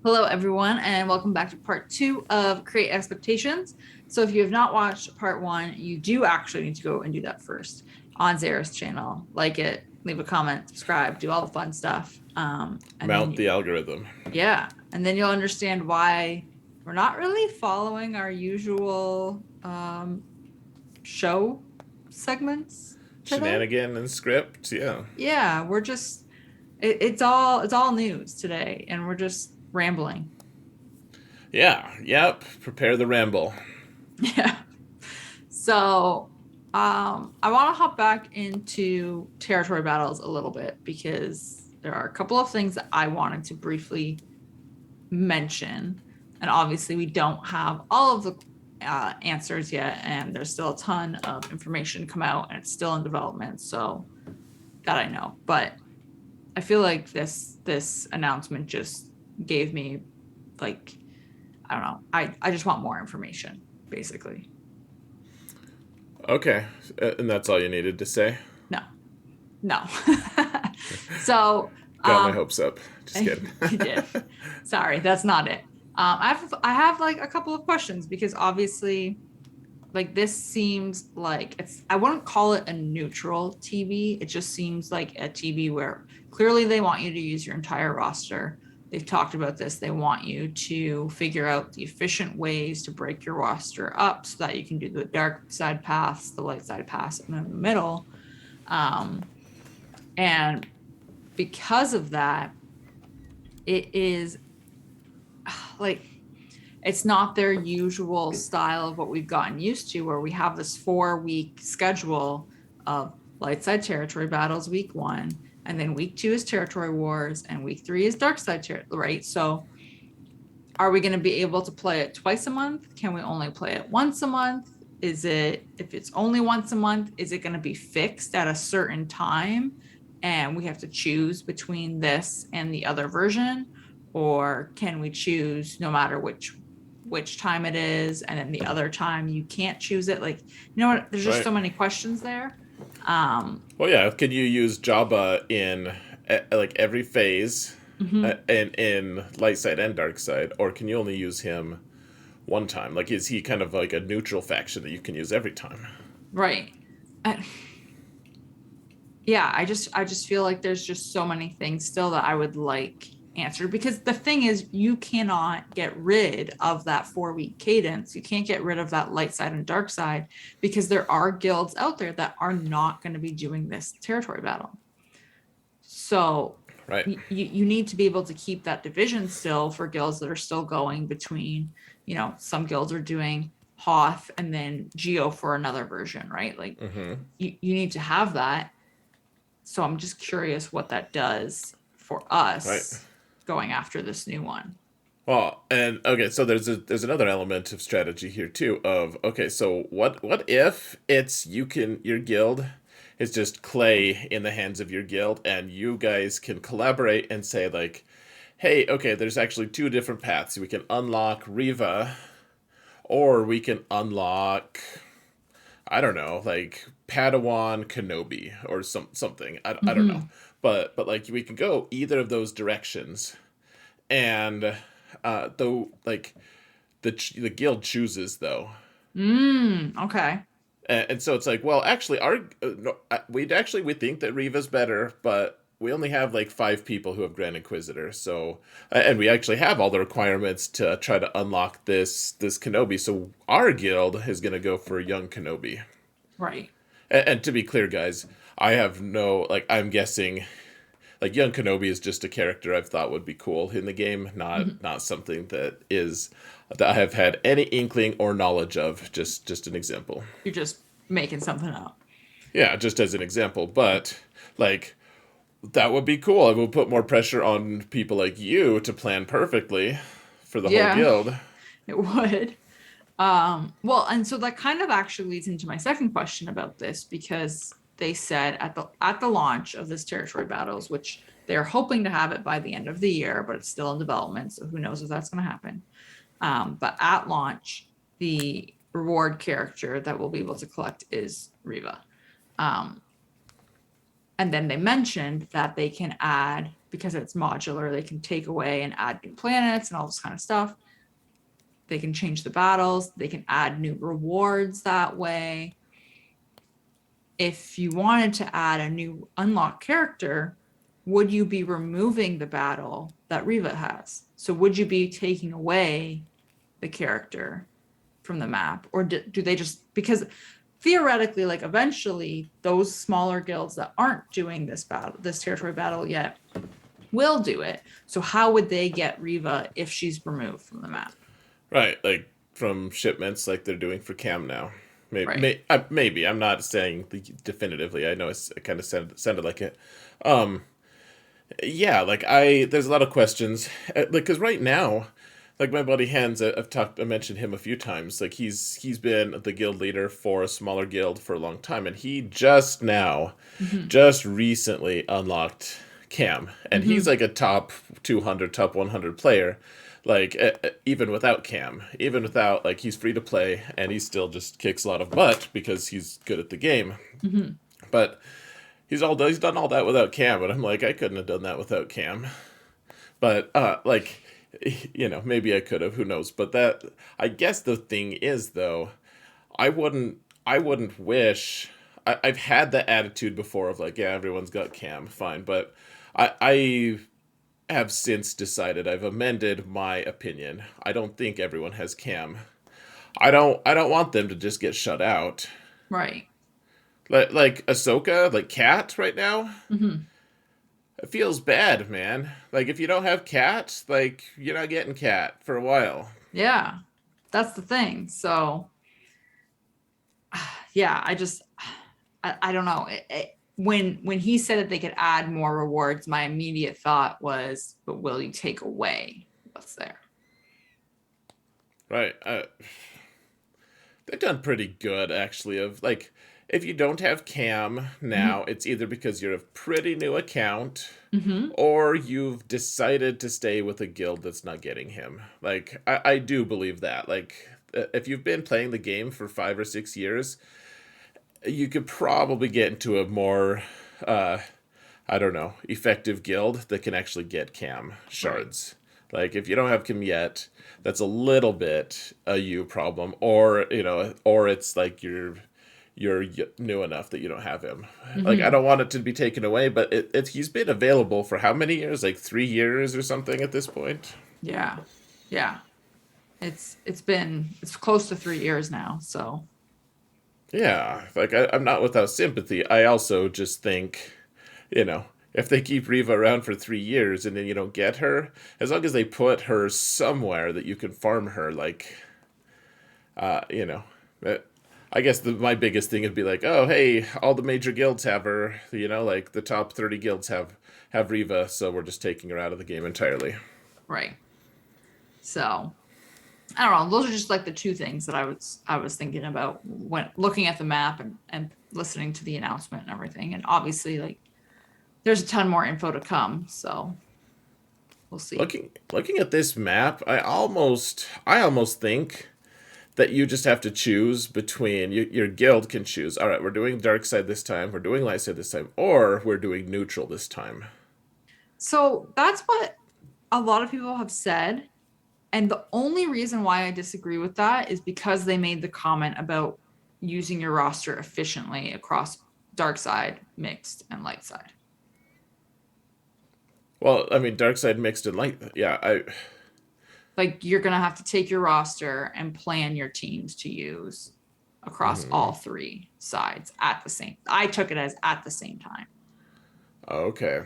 Hello, everyone, and welcome back to part 2 of Create Expectations. So if you have not watched part 1, you do actually need to go and do that first on Zara's channel. Like it, leave a comment, subscribe, do all the fun stuff. And Mount then, the algorithm. yeah, and then you'll understand why we're not really following our usual show segments today. Shenanigan and script, yeah. Yeah, we're just it's all news today, and we're just rambling. Yeah, yep. Prepare the ramble. Yeah. So, I want to hop back into territory battles a little bit because there are a couple of things that I wanted to briefly mention. And obviously, we don't have all of the answers yet, and there's still a ton of information come out, and it's still in development. So that I know, but I feel like this announcement just gave me like I don't know. I just want more information, basically. Okay, and that's all you needed to say. No, no. So, Got my um, hopes up. Just kidding. you did. Sorry, that's not it. I have like a couple of questions because obviously, like this seems like I wouldn't call it a neutral TV. It just seems like a TV where clearly they want you to use your entire roster. They've talked about this. They want you to figure out the efficient ways to break your roster up so that you can do the dark side paths, the light side paths, and in the middle. Um, and because of that, it is like it's not their usual style of what we've gotten used to, where we have this 4-week schedule of light side territory battles week 1, and then week 2 is territory wars, and week 3 is dark side territory, right? So are we going to be able to play it twice a month? Can we only play it once a month? Is it, if it's only once a month, is it going to be fixed at a certain time and we have to choose between this and the other version? Or can we choose no matter which time it is, and then the other time you can't choose it? Like, you know what, there's just Right. so many questions there. Well, yeah. Can you use Jabba in like every phase, Mhm. and in light side and dark side, or can you only use him one time? Like, is he kind of like a neutral faction that you can use every time? Right. I, yeah, I just feel like there's just so many things still that I would like answered, because the thing is you cannot get rid of that 4-week cadence. You can't get rid of that light side and dark side because there are guilds out there that are not going to be doing this territory battle. So Right. you need to be able to keep that division still for guilds that are still going between, some guilds are doing Hoth and then Geo for another version, right? Like you need to have that. So I'm just curious what that does for Right. us going after this new one. Well, and okay, so there's another element of strategy here too. Of okay, so what if it's your guild is just clay in the hands of your guild, and you guys can collaborate and say like, hey, okay, there's actually two different paths. We can unlock Riva, or we can unlock, I don't know, like Padawan Kenobi or something. I don't know, Mm-hmm. but like we can go either of those directions, and though like the guild chooses though, Okay. and so it's like, well, actually, our no, we think that Riva's better, but we only have like 5 people who have Grand Inquisitor, so and we actually have all the requirements to try to unlock this Kenobi. So our guild is gonna go for young Kenobi. Right. And to be clear, guys, I have no like. I'm guessing like young Kenobi is just a character I've thought would be cool in the game, Mhm. not something that I have had any inkling or knowledge of. Just an example. You're just making something up. Yeah, just as an example. But like that would be cool. It would put more pressure on people like you to plan perfectly for the whole Yeah, guild. it would. Well, and so that kind of actually leads into my second question about this, because they said at the launch of this territory battles, which they're hoping to have it by the end of the year, but it's still in development, so who knows if that's going to happen. But at launch, the reward character that we'll be able to collect is Riva. Um, and then they mentioned that they can add, because it's modular, they can take away and add new planets and all this kind of stuff. They can change the battles, they can add new rewards that way. If you wanted to add a new unlocked character, would you be removing the battle that Riva has? So would you be taking away the character from the map, or do they just, because theoretically, like eventually those smaller guilds that aren't doing this territory battle yet will do it. So how would they get Riva if she's removed from the map? Right, like from shipments, like they're doing for Cam now. Right. Maybe I'm not saying definitively. I know it kind of sounded like it. Um, yeah, like there's a lot of questions, like because right now, like my buddy Hans, I mentioned him a few times. Like he's been the guild leader for a smaller guild for a long time, and he Mm-hmm. just recently unlocked Cam, and he's Mm-hmm. like a top 200, top 100 player. Like even without Cam, even without like he's free to play, and he still just kicks a lot of butt because he's good at the game. Mm-hmm. But he's done all that without Cam, and I'm like I couldn't have done that without Cam. But like maybe I could have, who knows. But that, I guess the thing is though, I wouldn't wish. I've had that attitude before of like, yeah, everyone's got Cam, fine. But I have since decided, I've amended my opinion. I don't think everyone has Cam. I don't want them to just get shut out. Right. Like Ahsoka, like Cat right now. Mm-hmm. It feels bad, man. Like if you don't have Cat, like you're not getting Cat for a while. Yeah, that's the thing. So yeah, I don't know. When he said that they could add more rewards, my immediate thought was, but will you take away what's there? Right. They've done pretty good actually of like if you don't have Cam Mm-hmm. now, it's either because you're a pretty new account Mm-hmm. or you've decided to stay with a guild that's not getting him. Like I do believe that. Like if you've been playing the game for 5 or 6 years, you could probably get into a more uh I don't know, effective guild that can actually get Cam Right. shards. Like if you don't have Cam yet, that's a little bit a you problem, or or it's like you're new enough that you don't have him. Like I Mm-hmm. don't want it to be taken away, but he's been available for how many years? Like 3 years or something at this point. Yeah. Yeah. It's close to 3 years now. So Yeah, like I'm not without sympathy. I also just think, if they keep Riva around for 3 years and then you don't get her, as long as they put her somewhere that you can farm her, like, uh, you know, uh, I guess my biggest thing would be like, oh, hey, all the major guilds have her, like the top 30 guilds have Riva, so we're just taking her out of the game entirely. right. So I don't know. Those are just like the two things that I was thinking about when looking at the map and listening to the announcement and everything. And obviously, like there's a ton more info to come. So we'll see. Looking at this map, I almost think that you just have to choose between your guild can choose. All right, we're doing dark side this time, we're doing light side this time, or we're doing neutral this time. So that's what a lot of people have said. And the only reason why I disagree with that is because they made the comment about using your roster efficiently across dark side, mixed, and light side. Well, I mean, dark side mixed and light. Yeah, Like you're going to have to take your roster and plan your teams to use across all mhm. three sides at the same. I took it as at the same time. Okay.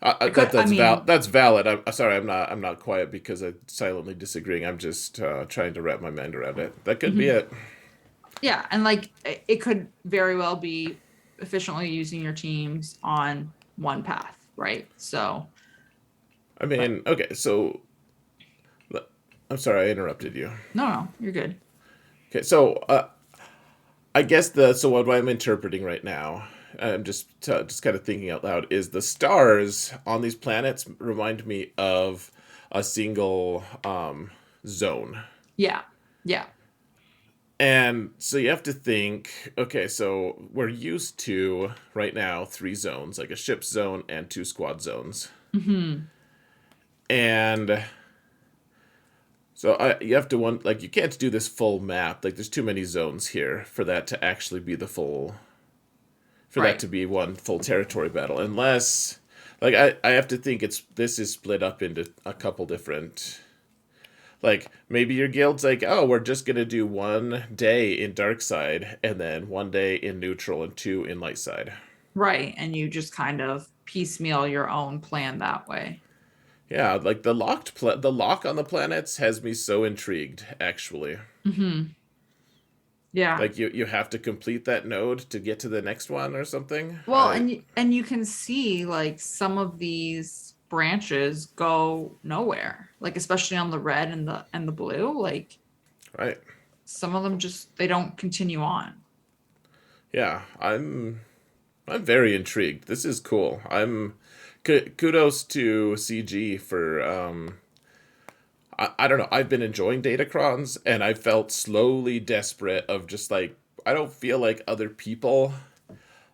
I could I mean, that's valid. I'm sorry. I'm not quiet because I'm silently disagreeing. I'm just trying to wrap my mind around it. That could be mhm. it. Yeah, and like it could very well be efficiently using your teams on one path, right? So, I but mean, okay. So I'm sorry I interrupted you. no, you're good. Okay, so I guess so what I'm interpreting right now, I'm just kind of thinking out loud, is the stars on these planets remind me of a single zone. Yeah. Yeah. And so you have to think, okay, so we're used to right now 3 zones, like a ship zone and 2 squad zones. Hmm. And so you have to one like you can't do this full map. Like there's too many zones here for that to actually be the full for that Right. to be one full territory battle. Unless like I have to think this is split up into a couple different like maybe your guild's like, oh, we're just gonna do one day in dark side and then one day in neutral and 2 in light side. Right. And you just kind of piecemeal your own plan that way. Yeah, like the lock on the planets has me so intrigued, actually. Hmm. Yeah. Like you have to complete that node to get to the next one or something. Well, I and you can see like some of these branches go nowhere, like especially on the red and the blue. Like right. some of them just they don't continue on. Yeah, I'm very intrigued. This is cool. Kudos to CG for I don't know. I've been enjoying Datacrons and I felt slowly desperate of just like I don't feel like other people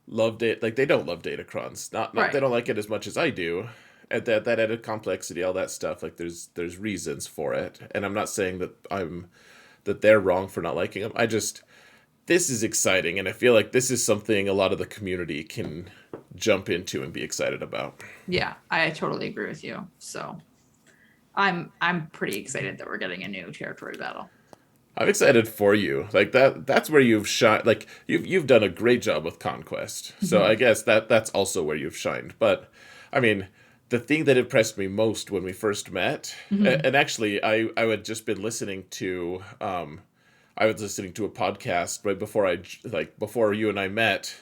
love it like they don't love Datacrons. Not they Right. don't like it as much as I do. And that added complexity, all that stuff. Like there's reasons for it, and I'm not saying that they're wrong for not liking them. I just this is exciting, and I feel like this is something a lot of the community can jump into and be excited about. Yeah, I totally agree with you. So I'm pretty excited that we're getting a new territory battle. I'm excited for you. Like that's where you've shined. Like you've done a great job with Conquest. So I Hmm. guess that's also where you've shined. But I mean, the thing that impressed me most when we first met, Hmm. and actually I had just been listening to I was listening to a podcast right before before you and I met.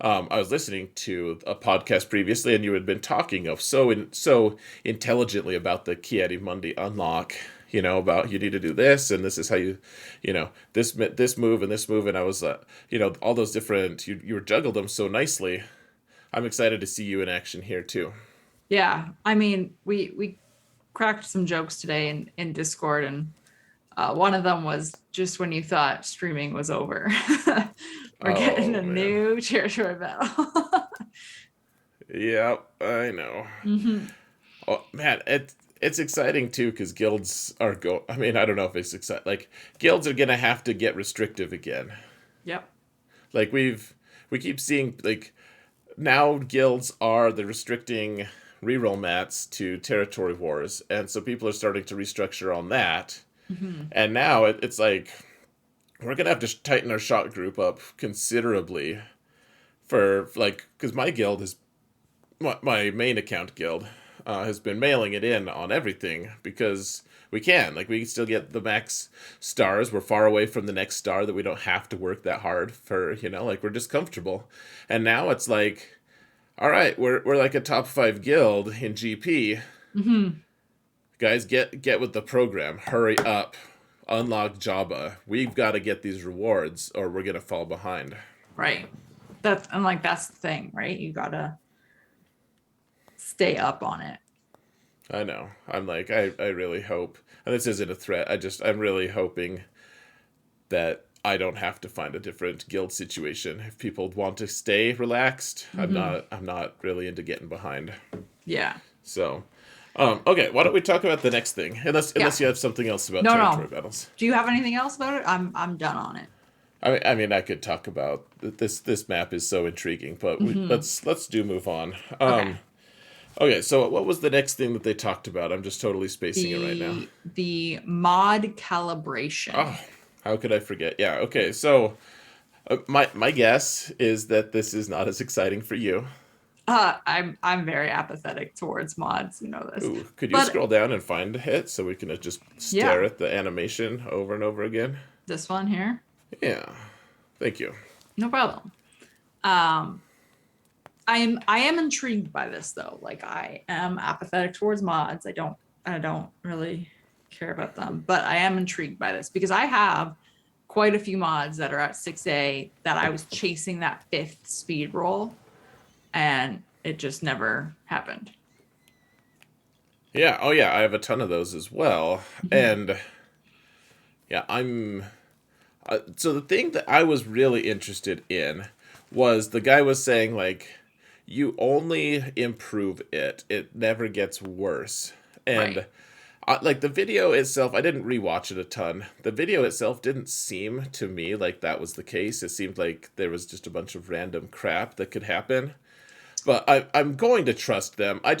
I was listening to a podcast previously, and you had been talking of so intelligently about the Chieti Mundi unlock. You know about you need to do this, and this is how this move and this move, and I was all those different you juggled them so nicely. I'm excited to see you in action here too. Yeah, I mean, we cracked some jokes today in Discord, and one of them was just when you thought streaming was over, we're getting Oh a man, new territory battle. yeah, I know. Hmm. Oh man, it's exciting too because guilds are go. I mean, I don't know if it's exciting. Like guilds are gonna have to get restrictive again. Yep. Like we keep seeing like now guilds are the restricting reroll mats to territory wars, and so people are starting to restructure on that. Hmm. And now it's like we're gonna have to tighten our shot group up considerably for like because my guild is my main account guild has been mailing it in on everything because we can. Like, we can still get the max stars. We're far away from the next star that we don't have to work that hard for, like, we're just comfortable. And now it's like, all right, we're like a top 5 guild in GP. Hmm. Guys, get with the program. Hurry up. Unlock Jabba. We've got to get these rewards or we're going to fall behind. Right. That's the thing, right? You gotta stay up on it. I know. I'm like, I really hope, and this isn't a threat. I'm really hoping that I don't have to find a different guild situation. If people want to stay relaxed, Hmm. I'm not really into getting behind. Yeah. So, okay, why don't we talk about the next thing? Yeah. Unless you have something else about No, territory no. battles. Do you have anything else about it? I'm done on it. I mean, I could talk about this map is so intriguing, but Hmm. let's do move on. Okay. Okay, so what was the next thing that they talked about? I'm just totally spacing it right now. The mod calibration. Oh, how could I forget? Yeah. Okay. So my guess is that this is not as exciting for you. I'm very apathetic towards mods, you know this. Ooh, could you But scroll down and find it so we can just stare yeah, at the animation over and over again? this one here, Yeah. Thank you. no problem. Um, I am intrigued by this though. Like I am apathetic towards mods. I don't really care about them, but I am intrigued by this because I have quite a few mods that are at 6A that I was chasing that fifth speed roll and it just never happened. Yeah. Oh yeah. I have a ton of those as well, Mhm. and yeah, So the thing that I was really interested in was the guy was saying like you only improve it. It never gets worse. Right. And like the video itself, I didn't rewatch it a ton. The video itself didn't seem to me like that was the case. It seemed like there was just a bunch of random crap that could happen. But I'm going to trust them. I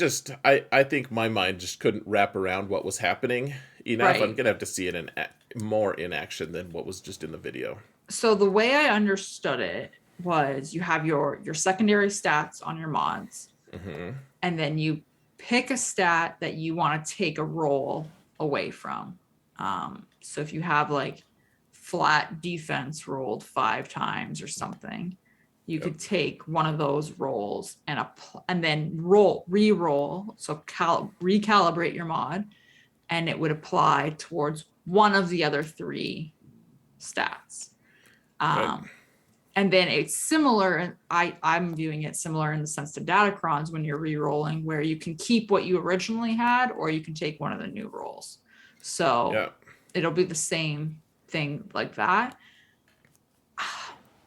think my mind just couldn't wrap around what was happening enough. I'm Right. gonna have to see it in more in action than what was just in the video. So the way I understood it was you have your secondary stats on your mods, Hmm. and then you pick a stat that you want to take a roll away from. So if you have like flat defense rolled 5 times or something, you Yep. could take one of those rolls and then re-roll. So recalibrate your mod, and it would apply towards one of the other 3 stats. Right. Um, and then it's similar, and I'm viewing it similar in the sense to datacrons when you're re-rolling, where you can keep what you originally had or you can take one of the new rolls. So Yeah. it'll be the same thing like that.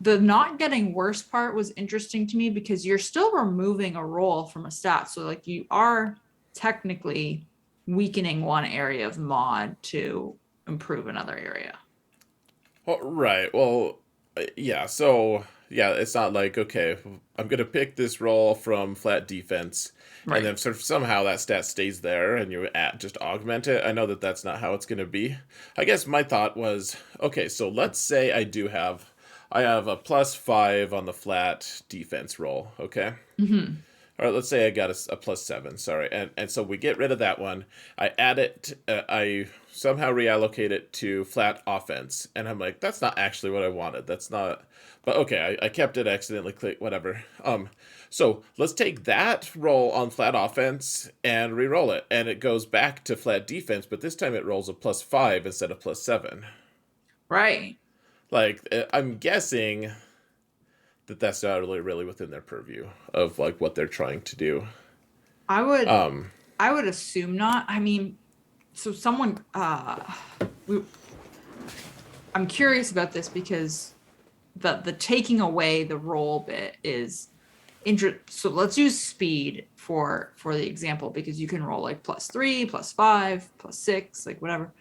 The not getting worse part was interesting to me because you're still removing a roll from a stat, so like you are technically weakening one area of mod to improve another area. Well, right. Well, yeah. So yeah, it's not like okay, I'm gonna pick this roll from flat defense, and Right. then sort of somehow that stat stays there, and you just augment it. I know that that's not how it's gonna be. I guess my thought was okay. So let's say I have a +5 on the flat defense roll. Okay. Mm-hmm. All right, let's say I got a +7, sorry. And so we get rid of that one. I add it, I somehow reallocate it to flat offense. And I'm like, that's not actually what I wanted. That's not, but okay, I kept it accidentally click, whatever. So let's take that roll on flat offense and re-roll it. And it goes back to flat defense, but this time it rolls a +5 instead of +7. Right. Like, I'm guessing that that's not really within their purview of like what they're trying to do. I would Um, I would assume not. I mean, so someone we I'm curious about this because the taking away the roll bit is so let's use speed for the example because you can roll like +3, +5, +6, like whatever.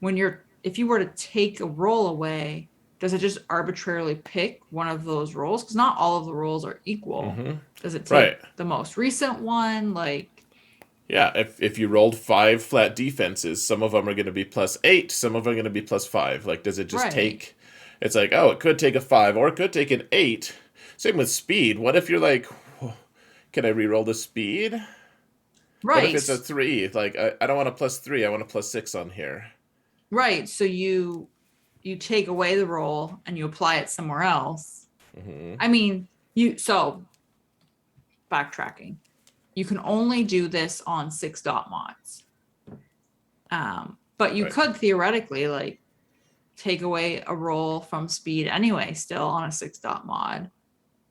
When you're if you were to take a roll away, does it just arbitrarily pick one of those rolls? Because not all of the rolls are equal. hmm Does it Right. take the most recent one? Like, Yeah. If you rolled 5 flat defenses, some of them are going to be +8, some of them are going to be +5. Like, does it just right, take? It's like, oh, it could take a 5 or it could take an 8. Same with speed. What if you're like, can I re-roll the speed? What if right, it's a 3? Like, I don't want a +3. I want a +6 on here. right. So you take away the roll and you apply it somewhere else. Hmm. I mean, you so backtracking. You can only do this on 6 dot mods. But you Right. could theoretically like take away a roll from speed anyway, still on a 6 dot mod,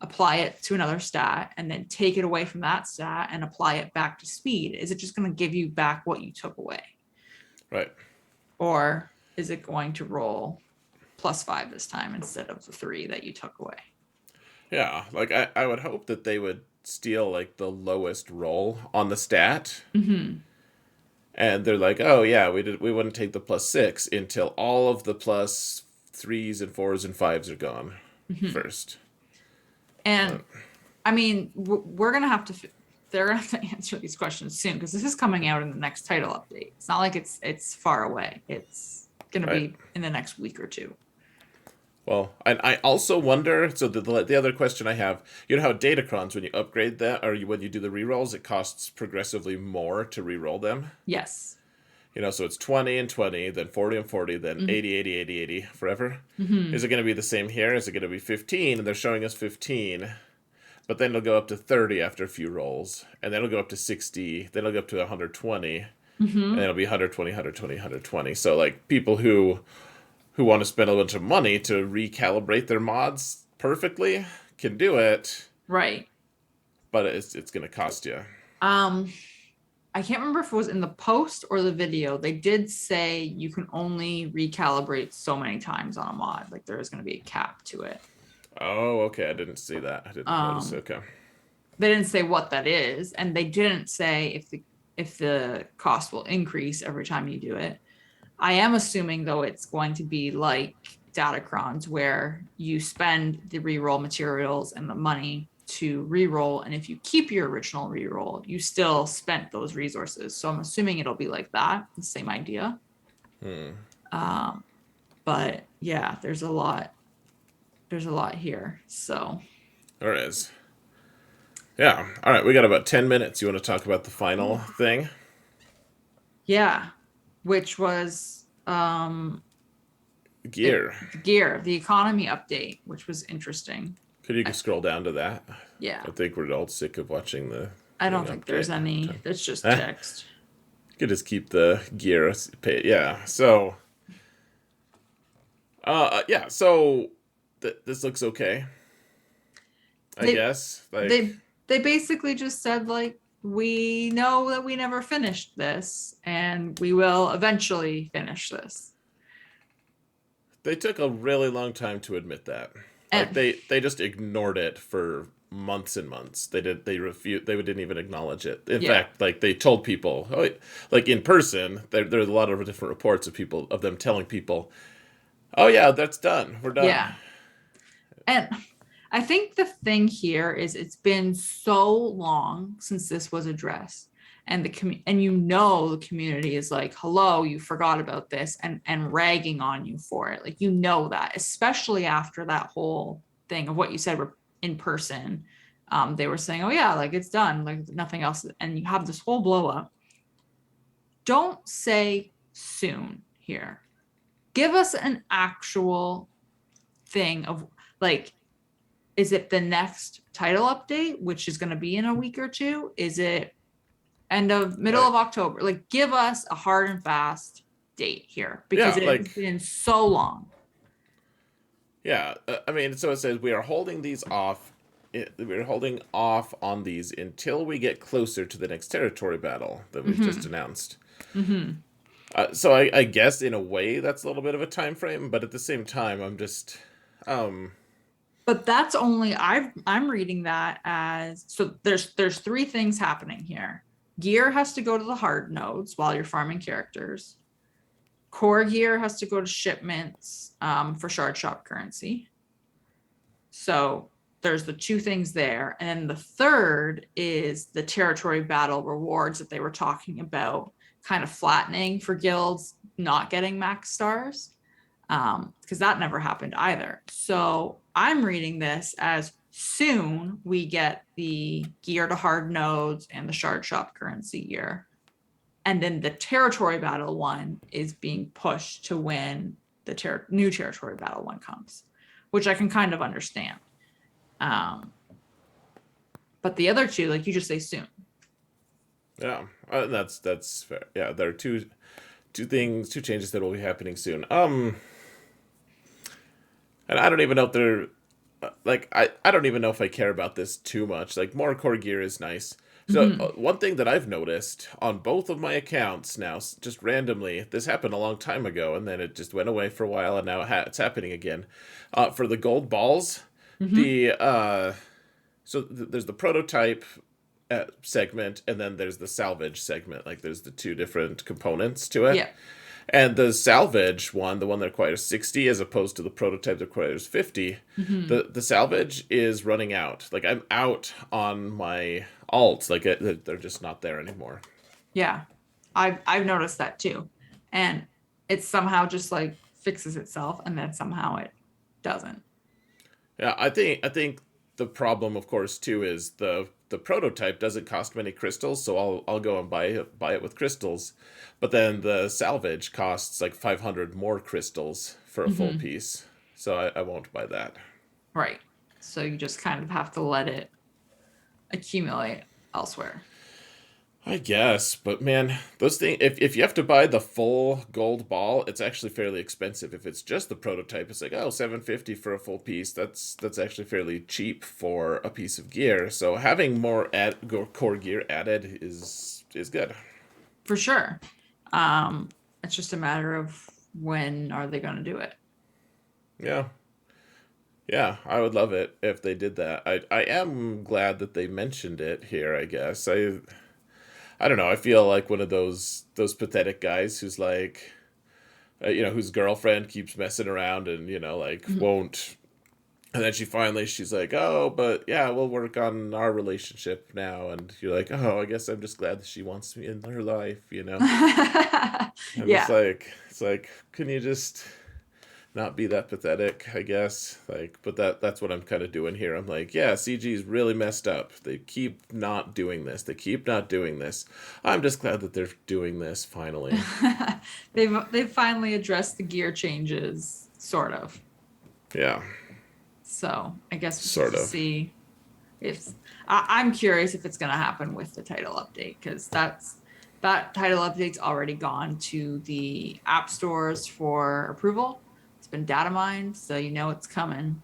apply it to another stat, and then take it away from that stat and apply it back to speed. Is it just going to give you back what you took away? Right. Or is it going to roll +5 this time instead of the 3 that you took away? Yeah. Like, I would hope that they would steal like the lowest roll on the stat. Mm-hmm. And they're like, "Oh yeah, we wouldn't take the +6 until all of the +3s and 4s and 5s are gone Mm-hmm. first." Uh, And I mean, we're gonna have to. They're gonna have to answer these questions soon because this is coming out in the next title update. It's not like it's far away. It's gonna right. be in the next week or two. Well, and I also wonder. So the other question I have, you know how Datacrons, when you upgrade that, or when you do the rerolls, it costs progressively more to reroll them. Yes. You know, so it's 20 and 20, then 40 and 40, then Mm-hmm. 80, 80, 80, 80 forever. Mm-hmm. Is it going to be the same here? Is it going to be 15, and they're showing us 15? But then it'll go up to 30 after a few rolls, and then it'll go up to 60, then it'll go up to 120, and then Mm-hmm. it'll be 120, 120, 120. So like people who want to spend a bunch of money to recalibrate their mods perfectly can do it, Right. but it's going to cost you. Um, I can't remember if it was in the post or the video. They did say you can only recalibrate so many times on a mod. Like there is going to be a cap to it. Oh, okay. I didn't see that. I didn't notice. Um, Okay. they didn't say what that is, and they didn't say if the cost will increase every time you do it. I am assuming though it's going to be like Datacrons where you spend the reroll materials and the money to reroll, and if you keep your original reroll, you still spent those resources. So I'm assuming it'll be like that, the same idea. Hmm. Um, but yeah, there's a lot. There's a lot here. So There is. Yeah. All right. We got about 10 minutes. You want to talk about the final thing? yeah, which was Gear. the economy update, which was interesting. Could you I, scroll down to that? yeah, I think we're all sick of watching the I thing don't think there's update. any. It's just Eh, text. you could just keep the gear. Yeah. So, yeah. So, this looks okay. I They guess. Like, they they basically just said like we know that we never finished this and we will eventually finish this. they took a really long time to admit that. Like, And they just ignored it for months and months. They refused. They didn't even acknowledge it. In yeah, fact, like they told people, oh, like in person, there's a lot of different reports of them telling people, oh yeah, that's done. We're done. yeah. And I think the thing here is it's been so long since this was addressed. And and the community is like, hello, you forgot about this and ragging on you for it. Like that, especially after that whole thing of what you said in person. They were saying, oh yeah, like it's done, like nothing else. And you have this whole blow up. Don't say soon here. Give us an actual thing of like, is it the next title update, which is going to be in a week or two? Is it middle Like, of October? Like, give us a hard and fast date here because yeah, it has like been so long. yeah. I mean, so it says we are holding these off. We're holding off on these until we get closer to the next territory battle that we've just Mm-hmm. announced. Mm-hmm. So I guess in a way that's a little bit of a time frame, but at the same time, I'm just, um, But that's only I'm reading that as so there's three things happening here. Gear has to go to the hard nodes while you're farming characters. Core gear has to go to shipments for shard shop currency. So there's the two things there. And then the third is the territory battle rewards that they were talking about, kind of flattening for guilds not getting max stars, because that never happened either. So I'm reading this as soon we get the gear to hard nodes and the shard shop currency gear. And then the territory battle one is being pushed to when the new territory battle one comes, which I can kind of understand. Um, but the other two, like you just say soon. yeah, that's fair. Yeah, there are two changes that will be happening soon. And I don't even know if they're like I don't even know if I care about this too much. Like more core gear is nice. So Mm-hmm. one thing that I've noticed on both of my accounts now, just randomly, this happened a long time ago, and then it just went away for a while, and now it's happening again. For the gold balls, Mm-hmm. the there's the prototype segment, and then there's the salvage segment. Like there's the two different components to it. Yeah. And the salvage one, the one that requires 60 as opposed to the prototype that requires 50, Mm-hmm. the salvage is running out. Like I'm out on my alts. Like they're just not there anymore. Yeah. I've noticed that too. And it somehow just like fixes itself and then somehow it doesn't. Yeah, I think the problem, of course, too, is the prototype doesn't cost many crystals, so I'll go and buy it with crystals, but then the salvage costs like 500 more crystals for a full Mm-hmm. piece, so I won't buy that. Right. So you just kind of have to let it accumulate elsewhere. I guess, but man, those things, if you have to buy the full gold ball, it's actually fairly expensive. If it's just the prototype, it's like, oh, 750 for a full piece. That's actually fairly cheap for a piece of gear. So having more core gear added is good. For sure. It's just a matter of when are they going to do it. Yeah. Yeah, I would love it if they did that. I am glad that they mentioned it here, I guess. I don't know. I feel like one of those pathetic guys who's like whose girlfriend keeps messing around and like Mhm. won't. And then she's like, "Oh, but yeah, we'll work on our relationship now." And you're like, "Oh, I guess I'm just glad that she wants me in her life. And Yeah. it's like, can you just not be that pathetic, I guess. Like, but that's what I'm kind of doing here. I'm like, yeah, CG's really messed up. They keep not doing this. They keep not doing this. I'm just glad that they're doing this finally. They've finally addressed the gear changes, sort of. Yeah, So I guess we'll sort just of. see if I'm curious if it's going to happen with the title update because that title update's already gone to the app stores for approval. It's been data mined, so you know it's coming.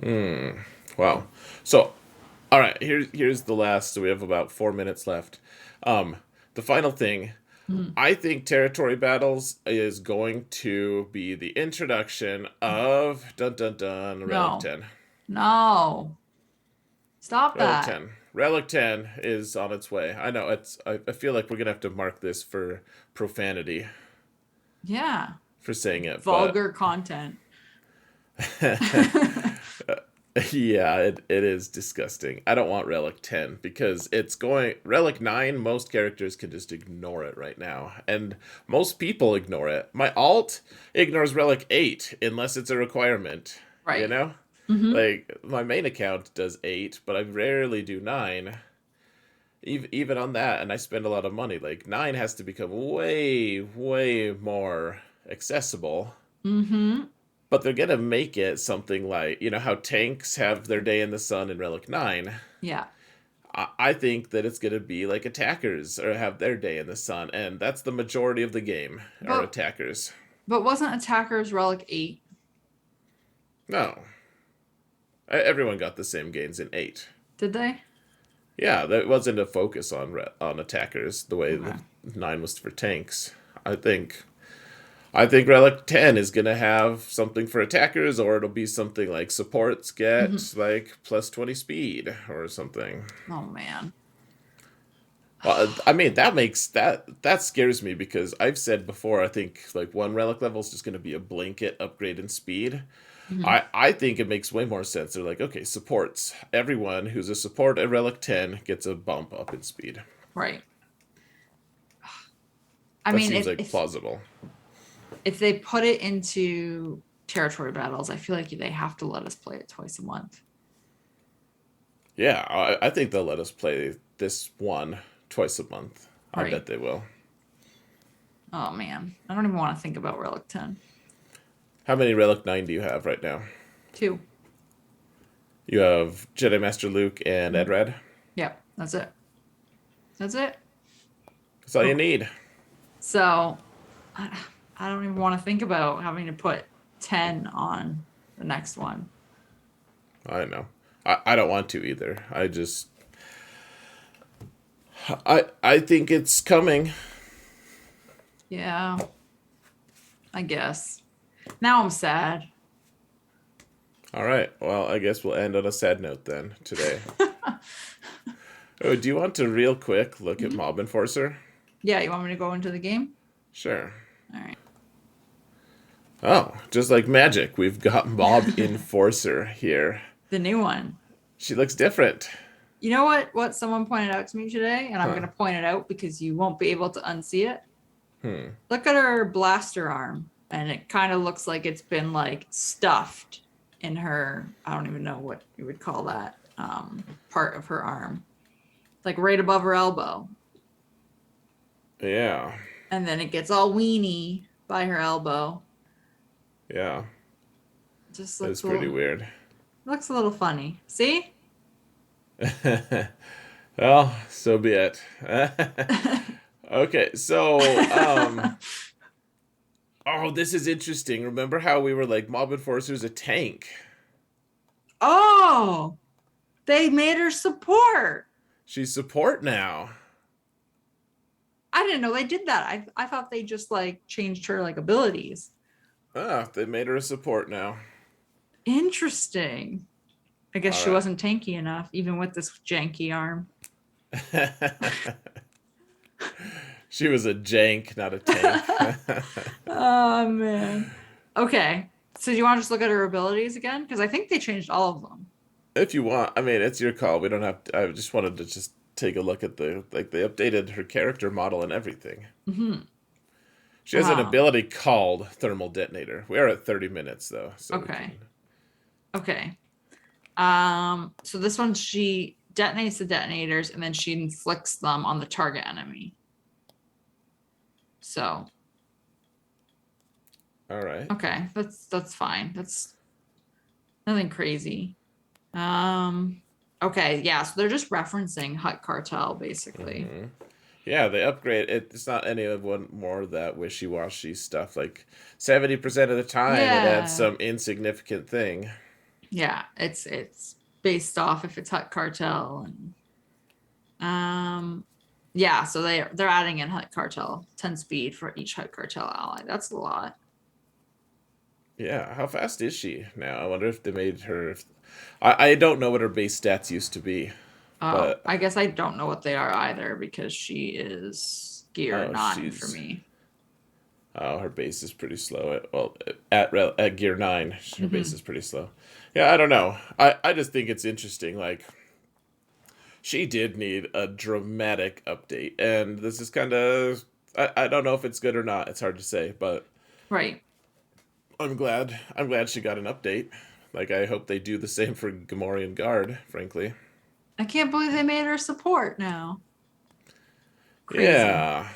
Hmm. Wow. So, all right. Here's the last. So we have about 4 minutes left. Um, the final thing. Mhm. I think territory battles is going to be the introduction of dun dun dun Relic No, 10. no, stop Relic that. 10. Relic 10 is on its way. I know it's I feel like we're going to have to mark this for profanity Yeah, for saying it, but vulgar content. yeah, it is disgusting. I don't want Relic 10 because it's going Relic 9, most characters can just ignore it right now. And most people ignore it. My alt ignores Relic 8 unless it's a requirement, you Right. know? Mm-hmm. Like my main account does 8, but I rarely do 9. Even on that, and I spend a lot of money. Like 9 has to become way more accessible. Mm-hmm. But they're gonna make it something like how tanks have their day in the sun in Relic 9. Yeah. I think that it's gonna be like attackers or have their day in the sun, and that's the majority of the game are But attackers. wasn't Attackers Relic 8? No, everyone got the same gains in 8. Did they? Yeah, that wasn't a focus on attackers the way Okay. the 9 was for tanks. I think I think Relic 10 is going to have something for attackers, or it'll be something like supports Mm-hmm. get like plus 20 speed or something. Oh man. Well, I mean, that scares me because I've said before, I think like one Relic level is just going to be a blanket upgrade in speed. Mm-hmm. I think it makes way more sense. They're like, okay, supports. Everyone who's a support at Relic 10 gets a bump up in speed. Right. I That mean, seems like plausible. if they put it into territory battles, I feel like they have to let us play it twice a month. Yeah, I think they'll let us play this one twice a month. I Right. bet they will. Oh man. I don't even want to think about Relic 10. How many Relic 9 do you have right now? 2. You have Jedi Master Luke and Mhm. Edrad. Yep. That's it. That's it. That's all you Okay. need. So I, I don't even want to think about having to put 10 on the next one. I know. I don't want to either. I think it's coming. Yeah, I guess. Now I'm sad. All right. Well, I guess we'll end on a sad note then today. Oh, do you want to real quick look at Mhm. Mob Enforcer? Yeah, you want me to go into the game? Sure. All right. Oh, just like magic, we've got Mob Enforcer here. The new one. She looks different. You know what someone pointed out to me today, and I'm Huh. going to point it out because you won't be able to unsee it. Hmm. Look at her blaster arm, and it kind of looks like it's been like stuffed in her, I don't even know what you would call that part of her arm. Like right above her elbow. Yeah. And then it gets all weeny by her elbow. Yeah. Just That's pretty weird. looks a little funny. See? Well, so be it. Okay, so oh, this is interesting. Remember how we were like Mob Enforcer's a tank? Oh, they made her support. She's support now. I didn't know they did that. I thought they just like changed her like abilities. Ah, they made her a support now. Interesting. I guess All she right. wasn't tanky enough, even with this janky arm. She was a jank, not a tank. Oh man. Okay. So do you want to just look at her abilities again? Because I think they changed all of them. If you want, I mean, it's your call. We don't have to, I just wanted to just take a look at the like they updated her character model and everything. Hmm. She has an ability called Thermal Detonator. We are at 30 minutes though, so we Okay. can. Okay. So this one she detonates the detonators and then she inflicts them on the target enemy. So All right. okay, that's fine. That's nothing crazy. Um, okay, yeah, so they're just referencing Hut Cartel basically. Hmm. Yeah, they upgrade it. It's not any of one more of that wishy-washy stuff. Like 70% of the time, it adds Yeah. some insignificant thing. Yeah, it's based off if it's Hut Cartel and yeah, so they're adding in Hut Cartel 10 speed for each Hut Cartel ally. That's a lot. Yeah, how fast is she now? I wonder if they made her. I don't know what her base stats used to be, Oh, but I guess I don't know what they are either because she is gear oh, 9 for she's me. oh, her base is pretty slow. At gear 9, her base Hmm. is pretty slow. Yeah, I don't know. I just think it's interesting. Like she did need a dramatic update, and this is kind of I don't know if it's good or not. It's hard to say, but Right. I'm glad she got an update. Like I hope they do the same for Gamorrean Guard, frankly. I can't believe they made her support now. Crazy. Yeah.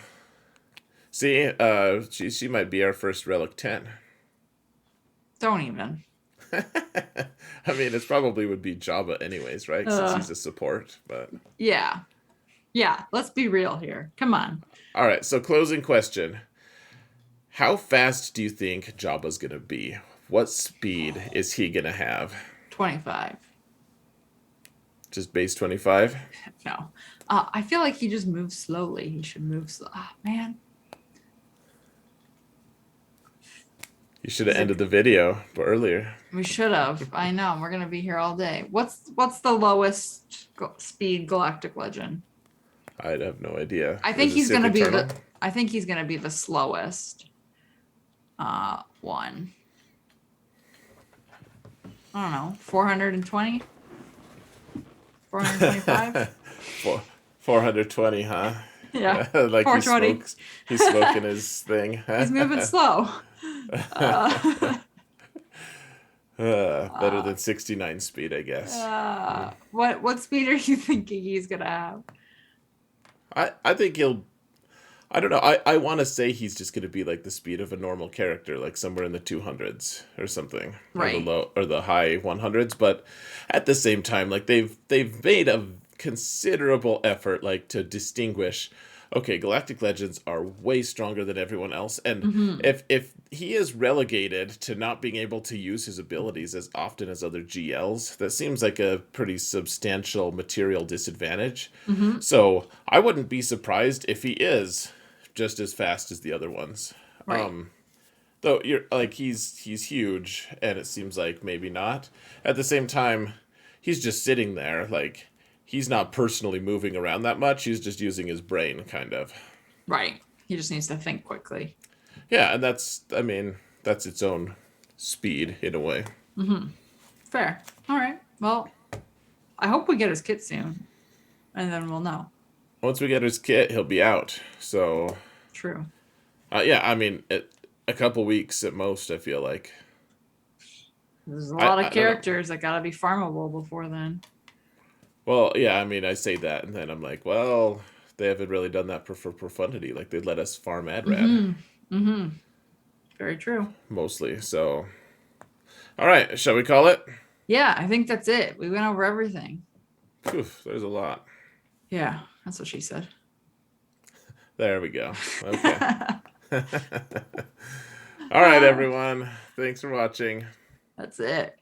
See, she might be our first Relic 10. Don't even. I mean, it probably would be Jabba anyways, right? Since Uh, he's a support. But yeah. Yeah, let's be real here. Come on. all right. So closing question: how fast do you think Jabba's gonna be? What speed is he gonna have? 25. Just base 25? No. I feel like he just moves slowly. He should move slow. Ah, man. You should have He's a, ended the video earlier. we should have. I know. We're gonna be here all day. What's the lowest speed galactic legend? I'd have no idea. I think Is it he's Sith gonna be Eternal? the I think he's gonna be the slowest one. I don't know, 420? 425? Four, 420, huh? Yeah, Like 420. he's smoking his thing. He's moving slow. Uh, Better uh, than 69 speed, I guess. what speed are you thinking he's gonna have? I think he'll. I don't know. I want to say he's just going to be like the speed of a normal character, like somewhere in the 200s or something, or the Right. low or the high 100s. But at the same time, like they've made a considerable effort, like to distinguish. Okay, Galactic Legends are way stronger than everyone else, and Hmm. if he is relegated to not being able to use his abilities as often as other GLs, that seems like a pretty substantial material disadvantage. Hmm. So I wouldn't be surprised if he is just as fast as the other ones. Right. Though you're like he's huge, and it seems like maybe not. At the same time, he's just sitting there, like he's not personally moving around that much. He's just using his brain, kind of. Right. He just needs to think quickly. Yeah, and I mean, that's its own speed in a way. Hmm. Fair. All right. Well, I hope we get his kit soon, and then we'll know. Once we get his kit, he'll be out. So, True. yeah, I mean, a couple weeks at most. I feel like. There's a lot of I don't know. characters that gotta be farmable before then. Well, yeah, I mean, I say that, and then I'm like, well, they haven't really done that for profundity. Like they let us farm Adrad Mm-hmm. Mm-hmm. Very true. mostly. So, all right, shall we call it? Yeah, I think that's it. We went over everything. Phew, there's a lot. Yeah, that's what she said. There we go. Okay. All right, everyone. Thanks for watching. That's it.